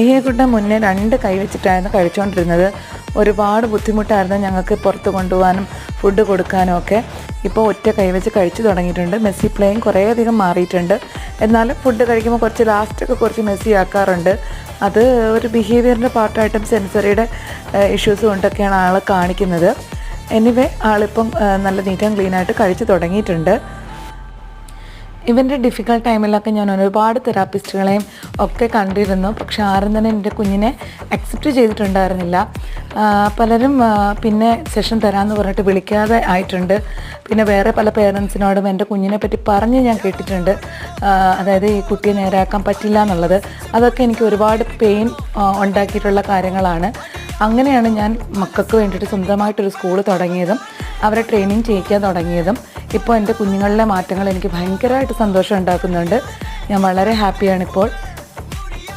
ഏകുട്ടൻ മുന്നേ 2 കൈ വെച്ചിട്ടായിരുന്നു കഴിച്ചുകൊണ്ടിരുന്നത്. ഒരുപാട് ബുദ്ധിമുട്ടായിരുന്നു ഞങ്ങൾക്ക് പുറത്ത് കൊണ്ടുപോകാനും ഫുഡ് കൊടുക്കാനും ഒക്കെ. ഇപ്പോൾ ഒറ്റ കൈ വെച്ച് കഴിച്ചു തുടങ്ങിയിട്ടുണ്ട്. മെസ്സി പ്ലേയിങ് കുറേയധികം മാറിയിട്ടുണ്ട്. എന്നാലും ഫുഡ് കഴിക്കുമ്പോൾ കുറച്ച് ലാസ്റ്റൊക്കെ കുറച്ച് മെസ്സി ആക്കാറുണ്ട്. അത് ഒരു ബിഹേവിയറിൻ്റെ പാർട്ടായിട്ടും സെൻസറിയുടെ ഇഷ്യൂസ് കൊണ്ടൊക്കെയാണ് ആൾ കാണിക്കുന്നത്. എനിവേ ആളിപ്പം നല്ല നീറ്റ് ആൻഡ് ക്ലീനായിട്ട് കഴിച്ചു തുടങ്ങിയിട്ടുണ്ട്. ഇവൻ്റെ ഡിഫിക്കൽട്ട് ടൈമിലൊക്കെ ഞാൻ ഒരുപാട് തെറാപ്പിസ്റ്റുകളെയും ഒക്കെ കണ്ടിരുന്നു. പക്ഷെ ആരും തന്നെ എൻ്റെ കുഞ്ഞിനെ അക്സെപ്റ്റ് ചെയ്തിട്ടുണ്ടായിരുന്നില്ല. പലരും പിന്നെ സെഷൻ തരാമെന്ന് പറഞ്ഞിട്ട് വിളിക്കാതെ ആയിട്ടുണ്ട്. പിന്നെ വേറെ പല പേരൻസിനോടും എൻ്റെ കുഞ്ഞിനെ പറ്റി പറഞ്ഞ് ഞാൻ കേട്ടിട്ടുണ്ട്. അതായത് ഈ കുട്ടിയെ നേരെയാക്കാൻ പറ്റില്ല എന്നുള്ളത്. അതൊക്കെ എനിക്ക് ഒരുപാട് പെയിൻ ഉണ്ടാക്കിയിട്ടുള്ള കാര്യങ്ങളാണ്. അങ്ങനെയാണ് ഞാൻ മക്കൾക്ക് വേണ്ടിയിട്ട് സ്വന്തമായിട്ടൊരു സ്കൂൾ തുടങ്ങിയതും അവരെ ട്രെയിനിങ് ചെയ്യിക്കാൻ തുടങ്ങിയതും. ഇപ്പോൾ എൻ്റെ കുഞ്ഞുങ്ങളിലെ മാറ്റങ്ങൾ എനിക്ക് ഭയങ്കരമായിട്ട് സന്തോഷം ഉണ്ടാക്കുന്നുണ്ട്. ഞാൻ വളരെ ഹാപ്പിയാണിപ്പോൾ.